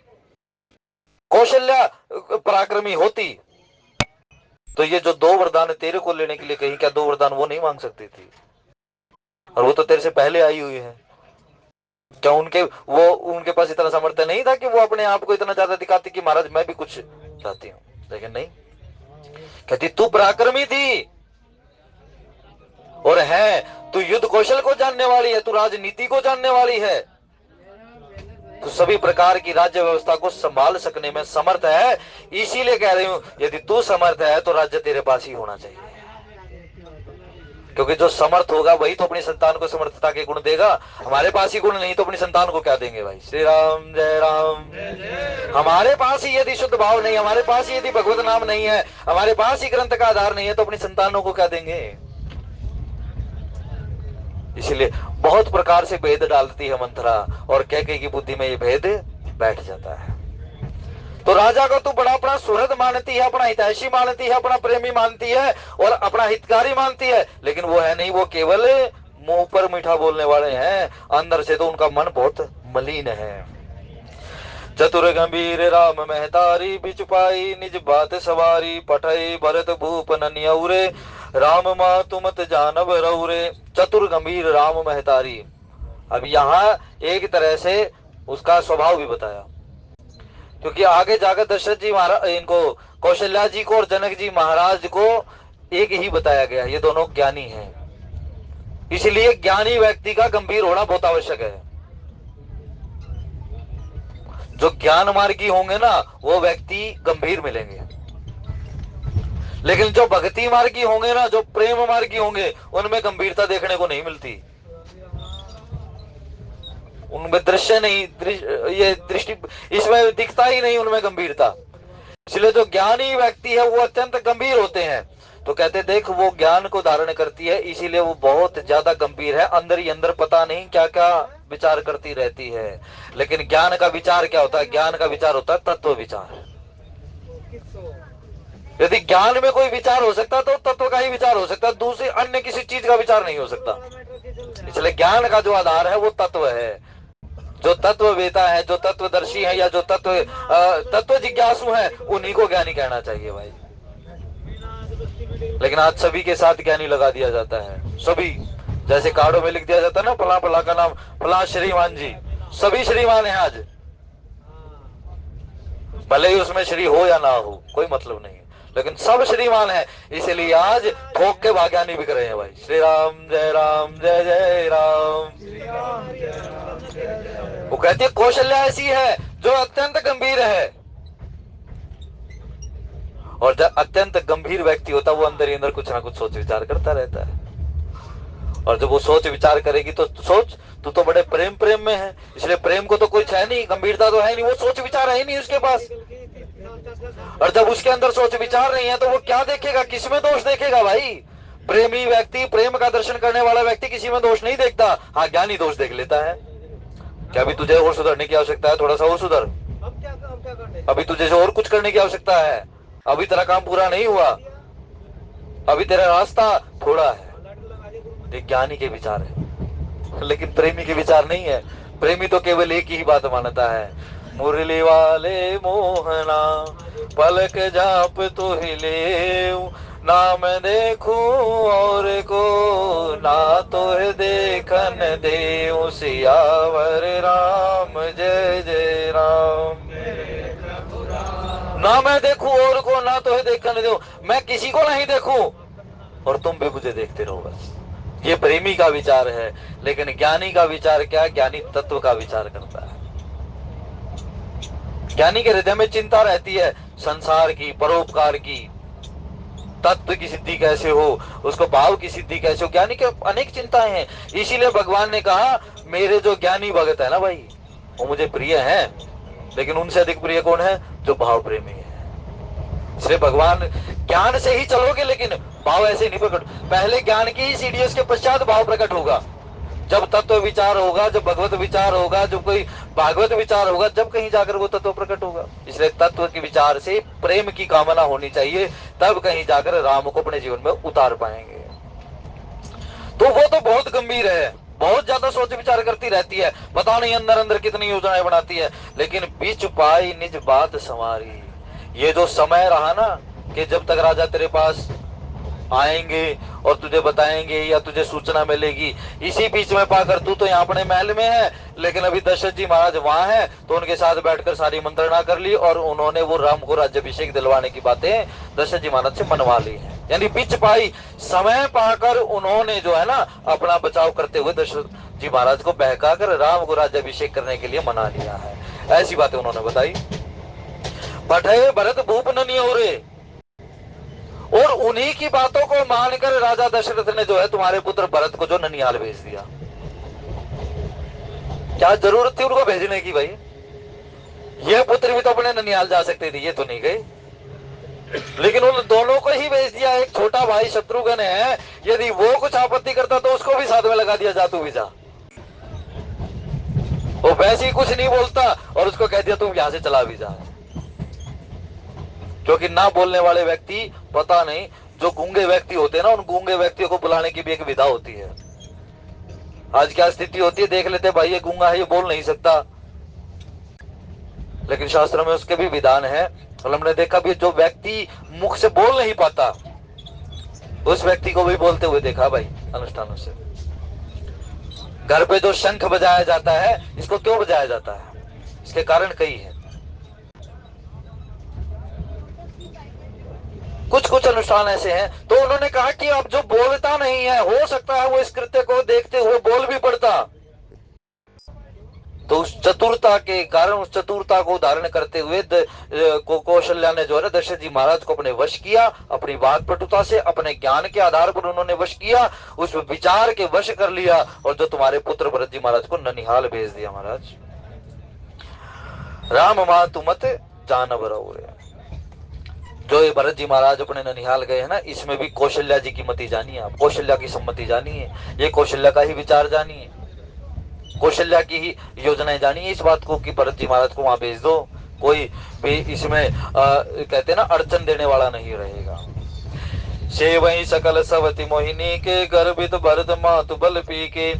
कौशल्या पराक्रमी होती तो ये जो 2 वरदान तेरे को लेने के लिए कहीं, क्या 2 वरदान वो नहीं मांग सकती थी? और वो तो तेरे से पहले आई हुई है। क्या उनके पास इतना सामर्थ्य नहीं था कि वो अपने आप को इतना ज्यादा दिखाती कि महाराज मैं भी कुछ चाहती हूँ? लेकिन नहीं, कहती तू पराक्रमी थी और है, तू युद्ध कौशल को जानने वाली है, तू राजनीति को जानने वाली है, तो सभी प्रकार की राज्य व्यवस्था को संभाल सकने में समर्थ है। इसीलिए कह रही हूं, यदि तू समर्थ है तो राज्य तेरे पास ही होना चाहिए, क्योंकि जो समर्थ होगा वही तो अपनी संतान को समर्थता के गुण देगा। हमारे पास ही गुण नहीं तो अपनी संतान को क्या देंगे भाई? श्री राम जय राम। हमारे पास ही यदि शुद्ध भाव नहीं, हमारे पास ही यदि भगवत नाम नहीं है, हमारे पास ही ग्रंथ का आधार नहीं है, तो अपनी संतानों को क्या देंगे? इसलिए बहुत प्रकार से भेद डालती है मंथरा, और कैकेयी की बुद्धि में ये भेद बैठ जाता है। तो राजा को तू बड़ा अपना सुहृद मानती है, अपना हितैषी मानती है, अपना प्रेमी मानती है और अपना हितकारी मानती है, लेकिन वो है नहीं, वो केवल मुंह पर मीठा बोलने वाले हैं, अंदर से तो उनका मन बहुत मलिन है। चतुर गंभीर राम महतारी, बिच पाई निज बात सवारी, पठई भरत भूप ननियौरे, राम माँ तुमत जानब रौरे। चतुर गंभीर राम महतारी, अब यहाँ एक तरह से उसका स्वभाव भी बताया, क्योंकि आगे जाकर दशरथ जी महाराज, इनको कौशल्या जी को और जनक जी महाराज को एक ही बताया गया, ये दोनों ज्ञानी हैं, इसलिए ज्ञानी व्यक्ति का गंभीर होना बहुत आवश्यक है। जो ज्ञान मार्गी होंगे ना, वो व्यक्ति गंभीर मिलेंगे, लेकिन जो भक्ति मार्गी होंगे ना, जो प्रेम मार्गी होंगे, उनमें गंभीरता देखने को नहीं मिलती, उनमें दृश्य नहीं, ये दृष्टि इसमें दिखता ही नहीं उनमें गंभीरता। इसलिए जो ज्ञानी व्यक्ति है वो अत्यंत गंभीर होते हैं। तो कहते देख, वो ज्ञान को धारण करती है, इसीलिए वो बहुत ज्यादा गंभीर है, अंदर ही अंदर पता नहीं क्या क्या विचार करती रहती है। लेकिन ज्ञान का विचार क्या होता है? ज्ञान का विचार होता है तत्व विचार। यदि ज्ञान में कोई विचार हो सकता तो तत्व का ही विचार हो सकता, दूसरी अन्य किसी चीज का विचार नहीं हो सकता। इसलिए ज्ञान का जो आधार है वो तत्व है। जो तत्ववेता है, जो तत्वदर्शी है, या जो तत्व जिज्ञासु है, उन्हीं को ज्ञानी कहना चाहिए भाई। लेकिन आज सभी के साथ ज्ञानी लगा दिया जाता है, सभी, जैसे कार्डों में लिख दिया जाता है ना, फला फला का नाम फला श्रीमान जी, सभी श्रीमान है आज, भले ही उसमें श्री हो या ना हो कोई मतलब नहीं, लेकिन सब श्रीमान है। इसलिए आज ठोक के भाग्यानी बिक रहे हैं भाई। श्री राम जय राम, जय जय राम। वो कहती है कौशल्या ऐसी है जो अत्यंत गंभीर है, और जब अत्यंत गंभीर व्यक्ति होता है वो अंदर ही अंदर कुछ ना कुछ सोच विचार करता रहता है, और जब वो सोच विचार करेगी तो सोच तू तो बड़े प्रेम में है, इसलिए प्रेम को तो कुछ है नहीं, गंभीरता तो है नहीं, वो सोच विचार है ही नहीं उसके पास। और जब उसके अंदर सोच विचार नहीं है तो वो क्या देखेगा, किसमें दोष देखेगा भाई? प्रेमी व्यक्ति, प्रेम का दर्शन करने वाला व्यक्ति किसी में दोष नहीं देखता, हाँ ज्ञानी दोष देख लेता है। क्या भी तुझे और सुधरने की आवश्यकता है? थोड़ा सा और सुधर, अभी तुझे और कुछ करने की आवश्यकता है, अभी तेरा काम पूरा नहीं हुआ, अभी तेरा रास्ता थोड़ा है। ये ज्ञानी के विचार है, लेकिन प्रेमी के विचार नहीं है। प्रेमी तो केवल एक ही बात मानता है, मुरली वाले मोहना पलक जाप तो हिले, ना मैं देखूं और को ना तो है देखन दे, सियावर राम जय जय राम। ना मैं देखूं और को ना तो है देखन दो, मैं किसी को नहीं देखूं और तुम भी मुझे देखते रहो बस। ये प्रेमी का विचार है। लेकिन ज्ञानी का विचार क्या? ज्ञानी तत्व का विचार करता है। ज्ञानी के हृदय में चिंता रहती है संसार की, परोपकार की, तत्व की सिद्धि कैसे हो, उसको भाव की सिद्धि कैसे हो। ज्ञानी के अनेक चिंताएं हैं। इसीलिए भगवान ने कहा मेरे जो ज्ञानी भगत है ना भाई, वो मुझे प्रिय है, लेकिन उनसे अधिक प्रिय कौन है? जो भाव प्रेमी है। इसलिए भगवान, ज्ञान से ही चलोगे लेकिन भाव ऐसे नहीं प्रकट। पहले ज्ञान की ही सीढ़ी, उसके पश्चात भाव प्रकट होगा। जब तत्व विचार होगा, जब भगवत विचार होगा, जब कोई भागवत विचार होगा, जब कहीं जाकर वो तत्व प्रकट होगा। इसलिए तत्व के विचार से प्रेम की कामना होनी चाहिए, तब कहीं जाकर राम को अपने जीवन में उतार पाएंगे। तो वो तो बहुत गंभीर है, बहुत ज्यादा सोच विचार करती रहती है, पता नहीं अंदर अंदर कितनी योजनाएं बनाती है, लेकिन बीच पाई निज बात संवारी। ये जो समय रहा ना कि जब तक राजा तेरे पास आएंगे और तुझे बताएंगे या तुझे सूचना मिलेगी, इसी बीच में पाकर तू तो यहाँ अपने महल में है, लेकिन अभी दशरथ जी महाराज वहां है, तो उनके साथ बैठकर सारी मंत्रणा कर ली और उन्होंने वो राम को राज्याभिषेक दिलवाने की बातें दशरथ जी महाराज से मनवा ली है। यानी बीच पाई समय पाकर उन्होंने जो है ना अपना बचाव करते हुए दशरथ जी महाराज को बहकाकर राम को राज्याभिषेक करने के लिए मना लिया है। ऐसी बातें उन्होंने बताई। पठे भरत भूप ननियोरे, और उन्हीं की बातों को मानकर राजा दशरथ ने जो है तुम्हारे पुत्र भरत को जो ननिहाल भेज दिया। क्या जरूरत थी उनको भेजने की भाई? ये पुत्र भी तो अपने ननिहाल जा सकते थे, ये तो नहीं गए, लेकिन उन दोनों को ही भेज दिया। एक छोटा भाई शत्रुघ्न है, यदि वो कुछ आपत्ति करता तो उसको भी साथ में लगा दिया, जा तू भी जा। वो वैसे ही कुछ नहीं बोलता और उसको कह दिया तुम यहां से चला भी जा। क्योंकि ना बोलने वाले व्यक्ति, पता नहीं, जो गूंगे व्यक्ति होते हैं ना, उन गूंगे व्यक्तियों को बुलाने की भी एक विधा होती है। आज क्या स्थिति होती है देख लेते, भाई ये गूंगा है, ये बोल नहीं सकता, लेकिन शास्त्र में उसके भी विधान है। और हमने देखा भी जो व्यक्ति मुख से बोल नहीं पाता, उस व्यक्ति को भी बोलते हुए देखा भाई अनुष्ठानों से। घर पे जो शंख बजाया जाता है, इसको क्यों बजाया जाता है? इसके कारण कई है। कुछ कुछ अनुष्ठान ऐसे हैं। तो उन्होंने कहा कि अब जो बोलता नहीं है, हो सकता है वो इस कृत्य को देखते हुए बोल भी पड़ता। तो उस चतुरता के कारण, उस चतुरता को धारण करते हुए कौशल्या ने जो है दशरथ जी महाराज को अपने वश किया, अपनी वाक्पटुता से, अपने ज्ञान के आधार पर उन्होंने वश किया, उस विचार के वश कर लिया, और जो तुम्हारे पुत्र भरत जी महाराज को ननिहाल भेज दिया। महाराज राम मातु मत जानवर हो रहे, जो ये भरत जी महाराज अपने ननिहाल गए हैं ना, इसमें भी कौशल्या जी की मति जानिए आप, कौशल्या की सम्मति जानिए, ये कौशल्या का ही विचार जानिए, कौशल्या की ही योजनाएं जानिए इस बात को कि भरत जी महाराज को वहां भेज दो, कोई भी इसमें कहते ना अड़चन देने वाला नहीं रहेगा। से वही सकल सवति मोहिनी के गर्भित भरत मातु बल पी के,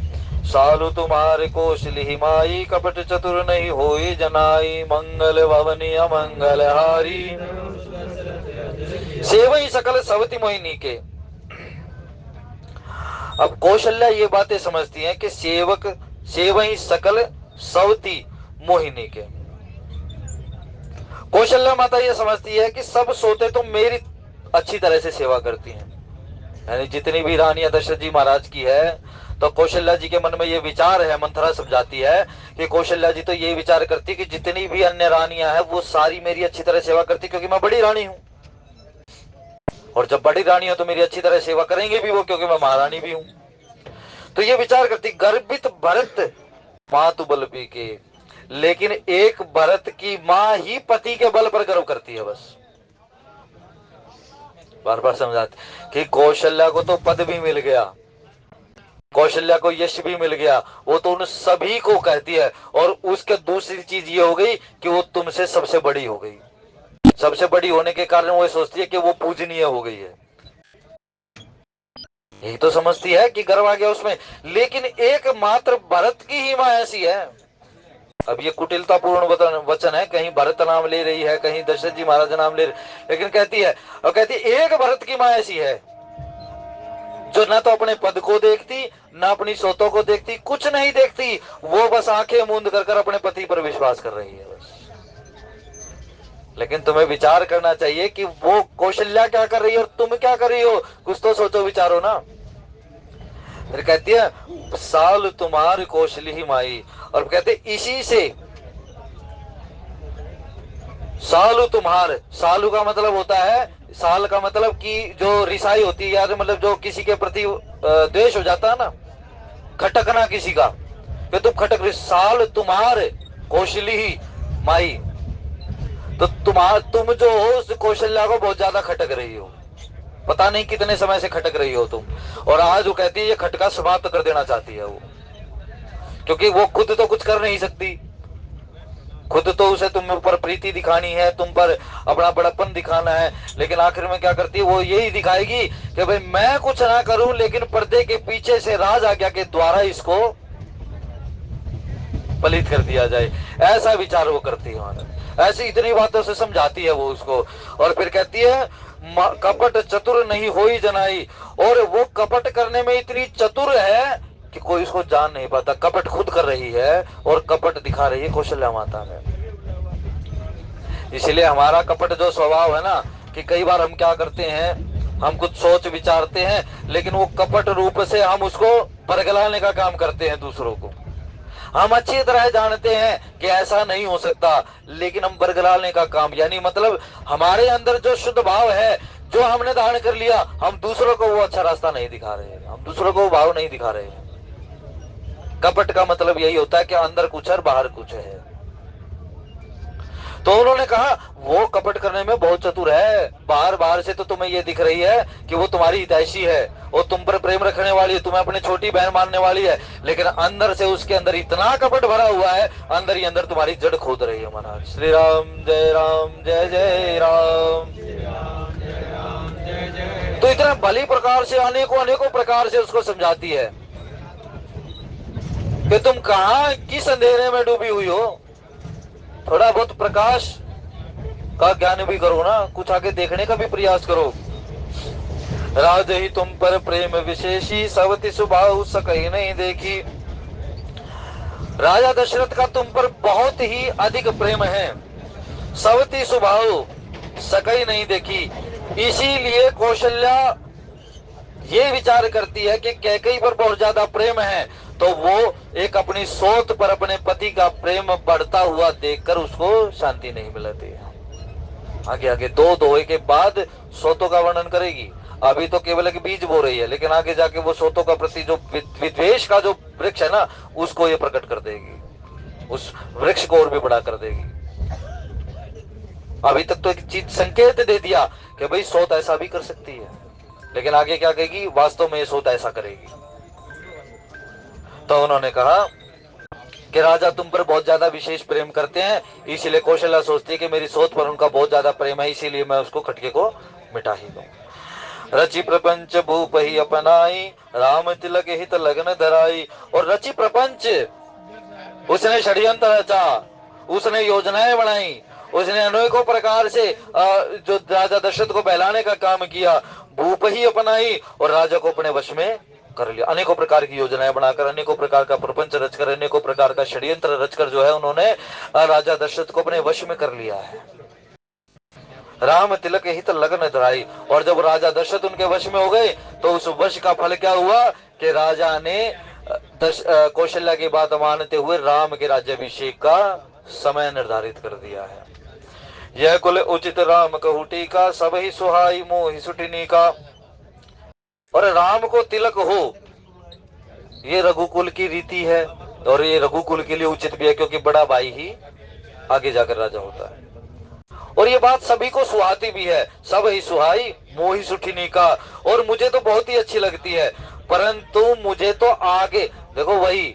सालु तुम्हारे कौशली माई कपट चतुर नहीं होई जनाई, मंगल भवनी अमंगल हारी सेवई सकल सवती मोहिनी के। अब कौशल्या ये बातें समझती हैं कि सेवक सेवई सकल सवती मोहिनी के। कौशल्या माता ये समझती है कि सब सोते तो मेरी अच्छी तरह से सेवा करती हैं, यानी जितनी भी रानियां दशरथ जी महाराज की है, तो कौशल्या जी के मन में ये विचार है, मंथरा समझाती है कि कौशल्या जी तो ये विचार करती कि जितनी भी अन्य रानियां हैं वो सारी मेरी अच्छी तरह सेवा करती, क्योंकि मैं बड़ी रानी हूं, और जब बड़ी रानी हो तो मेरी अच्छी तरह सेवा करेंगे भी वो, क्योंकि मैं महारानी भी हूं। तो ये विचार करती। गर्भित भरत मातु बल पी के, लेकिन एक भरत की मां ही पति के बल पर गर्व करती है। बस बार बार समझाती कि कौशल्या को तो पद भी मिल गया, कौशल्या को यश भी मिल गया, वो तो उन सभी को कहती है। और उसके दूसरी चीज ये हो गई कि वो तुमसे सबसे बड़ी हो गई। सबसे बड़ी होने के कारण वो सोचती है कि वो पूजनीय हो गई है। यही तो समझती है कि गर्व आ गया उसमें। लेकिन एकमात्र भरत की ही मां ऐसी है। अब ये कुटिलतापूर्ण वचन है, कहीं भरत नाम ले रही है, कहीं दशरथ जी महाराज नाम ले रही, लेकिन कहती है, और कहती है एक भरत की मां ऐसी है जो ना तो अपने पद को देखती, ना अपनी सोतों को देखती, कुछ नहीं देखती, वो बस आंखें मूंद कर अपने पति पर विश्वास कर रही है बस। लेकिन तुम्हें विचार करना चाहिए कि वो कौशल्या क्या कर रही है और तुम क्या कर रही हो। कुछ तो सोचो विचारो ना। फिर कहती है साल तुम्हार कौशली ही माई, और कहते इसी से सालू तुम्हार, सालू का मतलब होता है, साल का मतलब कि जो रिसाई होती है, या मतलब जो किसी के प्रति द्वेष हो जाता है ना, खटकना किसी का, कि तुम खटक रही। साल तुम्हार कौशली ही माई, तो तुम जो हो उस कौशल्या को बहुत ज्यादा खटक रही हो, पता नहीं कितने समय से खटक रही हो तुम। और आज वो कहती है ये खटका समाप्त कर देना चाहती है वो, क्योंकि वो खुद तो कुछ कर नहीं सकती। खुद तो उसे तुम पर प्रीति दिखानी है, तुम पर अपना बड़प्पन दिखाना है, लेकिन आखिर में क्या करती है वो यही दिखाएगी कि भाई मैं कुछ ना करूं, लेकिन पर्दे के पीछे से राज आज्ञा के द्वारा इसको पलित कर दिया जाए। ऐसा विचार वो करती है, ऐसी इतनी बातों से समझाती है वो उसको। और फिर कहती है कपट चतुर नहीं होई जनाई, और वो कपट करने में इतनी चतुर है कि कोई उसको जान नहीं पाता। कपट खुद कर रही है और कपट दिखा रही है कौशल्या माता में। इसलिए हमारा कपट जो स्वभाव है ना, कि कई बार हम क्या करते हैं, हम कुछ सोच विचारते हैं, लेकिन वो कपट रूप से हम उसको बरगलाने का काम करते हैं दूसरों को। हम अच्छी तरह जानते हैं कि ऐसा नहीं हो सकता, लेकिन हम बरगलाने का काम, यानी मतलब हमारे अंदर जो शुद्ध भाव है, जो हमने धारण कर लिया, हम दूसरों को वो अच्छा रास्ता नहीं दिखा रहे, हम दूसरों को वो भाव नहीं दिखा रहे। कपट का मतलब यही होता है कि अंदर कुछ है और बाहर कुछ है। तो उन्होंने कहा वो कपट करने में बहुत चतुर है, बाहर बाहर से तो तुम्हें ये दिख रही है कि वो तुम्हारी हितैषी है और तुम पर प्रेम रखने वाली है, तुम्हें अपनी छोटी बहन मानने वाली है, लेकिन अंदर से उसके अंदर इतना कपट भरा हुआ है, अंदर ही अंदर तुम्हारी जड़ खोद रही है। महाराज श्री राम जय राम जय जय राम। तो इतने भली प्रकार से अनेकों अनेकों प्रकार से उसको समझाती है कि तुम कहां किस अंधेरे में डूबी हुई हो, थोड़ा बहुत प्रकाश का ज्ञान भी करो ना, कुछ आगे देखने का भी प्रयास करो। राज ही तुम पर प्रेम विशेषी, सवति सुभाव सकई नहीं देखी। राजा दशरथ का तुम पर बहुत ही अधिक प्रेम है, सवति स्वभाव सकई नहीं देखी। इसीलिए कौशल्या ये विचार करती है कि कैकेयी पर बहुत ज्यादा प्रेम है, तो वो एक अपनी सोच पर अपने पति का प्रेम बढ़ता हुआ देखकर उसको शांति नहीं मिलती। आगे आगे दो दोहे के बाद सोतों का वर्णन करेगी। अभी तो केवल एक बीज बो रही है, लेकिन आगे जाके वो सोतों का प्रति जो विद्वेष का जो वृक्ष है ना, उसको ये प्रकट कर देगी, उस वृक्ष को और भी बड़ा कर देगी। अभी तक तो एक चीज संकेत दे दिया कि भाई सोत ऐसा भी कर सकती है, लेकिन आगे क्या कहेगी, वास्तव में ये सोत ऐसा करेगी। तो उन्होंने कहा कि राजा तुम पर बहुत ज्यादा विशेष प्रेम करते हैं, इसीलिए कौशल्या सोचती है कि मेरी सोच पर उनका बहुत ज्यादा प्रेम है, इसीलिए मैं उसको खटके को मिटा ही दूं। रचि प्रपंच भूप ही अपनाई, राम तिलक हित लगन धराई। और रचि प्रपंच, उसने षड्यंत्र रचा, उसने योजनाएं बनाई, उसने अनेकों प्रकार से जो राजा दशरथ को बहलाने का काम किया। भूप ही अपनाई, और राजा को अपने वश में कर लिया। अनेकों प्रकार की योजनाएं बनाकर, अनेकों प्रकार का प्रपंच रचकर, अनेकों प्रकार का षड्यंत्र रचकर जो है उन्होंने राजा दशरथ को अपने वश में कर लिया है। राम तिलक हित लगन धराई, और जब राजा दशरथ उनके वश में हो गए, तो उस वश का फल क्या हुआ कि राजा ने कौशल्या की बात मानते हुए राम के राज्याभिषेक का समय निर्धारित कर दिया है। यह कुल उचित राम कहूटी का, सब ही सुहाई मोहि सुटिनी का। और राम को तिलक हो, ये रघुकुल की रीति है, और ये रघुकुल के लिए उचित भी है, क्योंकि बड़ा भाई ही आगे जाकर राजा होता है। और ये बात सभी को सुहाती भी है, सब ही सुहाई मोहि सुठिनी का। और मुझे तो बहुत ही अच्छी लगती है, परंतु मुझे तो आगे देखो, वही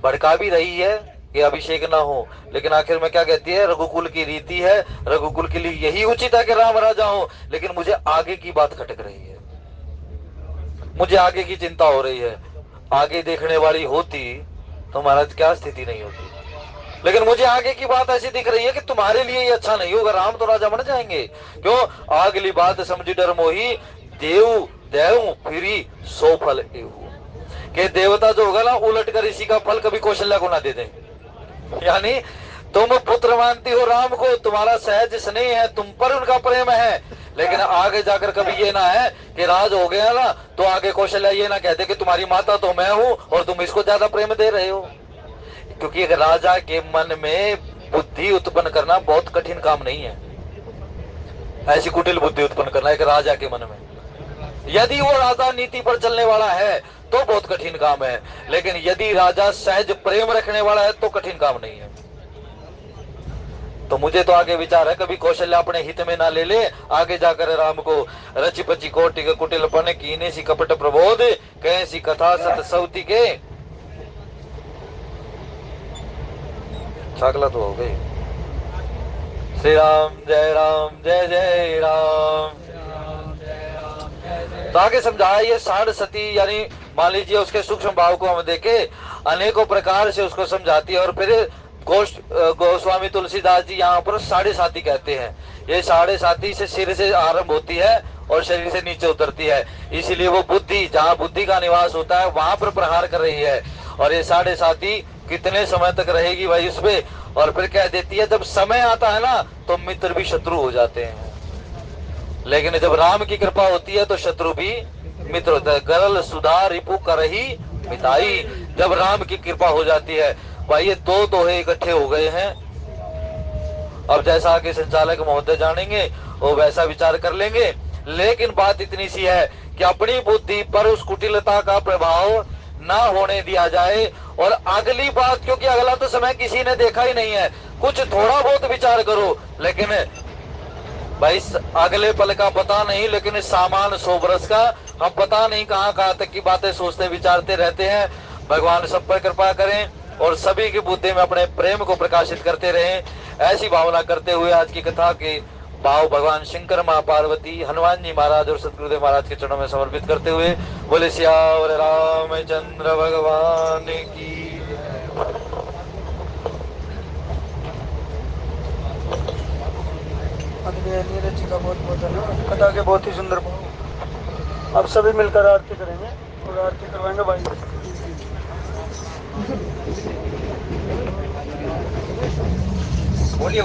भड़का भी रही है कि अभिषेक ना हो, लेकिन आखिर में क्या कहती है, रघुकुल की रीति है, रघुकुल के लिए यही उचित है कि राम राजा हो, लेकिन मुझे आगे की बात खटक रही है, मुझे आगे की चिंता हो रही है। आगे देखने वाली होती तो महाराज क्या स्थिति नहीं होती, लेकिन मुझे आगे की बात ऐसी दिख रही है कि तुम्हारे लिए ये अच्छा नहीं होगा, राम तो राजा बन जाएंगे। क्यों? आगली बात समझी डर मोही, देव देव फिरी सो फल एहू, कि देवता जो होगा ना, उलट कर इसी का फल कभी कौशल्या को ना दे दें। यानी तुम पुत्र मानती हो राम को, तुम्हारा सहज स्नेह है, तुम पर उनका प्रेम है, लेकिन आगे जाकर कभी ये ना है कि राज हो गया ना तो आगे कौशल्या ये ना कहते कि तुम्हारी माता तो मैं हूं और तुम इसको ज्यादा प्रेम दे रहे हो। क्योंकि एक राजा के मन में बुद्धि उत्पन्न करना बहुत कठिन काम नहीं है, ऐसी कुटिल बुद्धि उत्पन्न करना एक राजा के मन में। यदि वो राजा नीति पर चलने वाला है तो बहुत कठिन काम है, लेकिन यदि राजा सहज प्रेम रखने वाला है तो कठिन काम नहीं है। तो मुझे तो आगे विचार है कभी कौशल्या अपने हित में ना ले ले, आगे जाकर राम को रचि पची कोटि के कुटिलपन कीने सी कपट प्रबोध कैसी कथा सत सौती के। छागला तो हो गई। श्री राम जय जय राम। तो आगे समझाया ये साढ़ सती, यानी मान लीजिए उसके सूक्ष्म भाव को हम देखे, अनेकों प्रकार से उसको समझाती है। और फिर गोस्वामी तुलसीदास जी यहाँ पर साढ़े साती कहते हैं। ये साढ़े साती से सिर से आरंभ होती है और शरीर से नीचे उतरती है, इसीलिए वो बुद्धि, जहाँ बुद्धि का निवास होता है वहां पर प्रहार कर रही है। और ये साढ़े साती कितने समय तक रहेगी भाई इस पे, और फिर कह देती है जब समय आता है ना तो मित्र भी शत्रु हो जाते हैं, लेकिन जब राम की कृपा होती है तो शत्रु भी मित्र होता है। गरल सुधा रिपु करही मिताई, जब राम की कृपा हो जाती है भाई, ये दो दोहे इकट्ठे हो गए हैं। अब जैसा आगे संचालक महोदय जानेंगे वो वैसा विचार कर लेंगे, लेकिन बात इतनी सी है कि अपनी बुद्धि पर उस कुटिलता का प्रभाव ना होने दिया जाए। और अगली बात, क्योंकि अगला तो समय किसी ने देखा ही नहीं है, कुछ थोड़ा बहुत विचार करो, लेकिन भाई अगले पल का पता नहीं, लेकिन सामान 100 बरस का हम पता नहीं कहाँ तक की बातें सोचते विचारते रहते हैं। भगवान सब पर कृपा करें और सभी की बुद्धि में अपने प्रेम को प्रकाशित करते रहें, ऐसी भावना करते हुए आज की कथा के भाव भगवान शंकर, माँ पार्वती, हनुमान जी महाराज और सतगुरुदेव महाराज के चरणों में समर्पित करते हुए बोले सियावर रामचंद्र भगवान की। नीरज जी का बहुत बहुत धन्यवाद, कथा के बहुत ही सुंदर भाव। अब सभी मिलकर आरती करेंगे और आरती करवाएंगे भाई। बोलिए।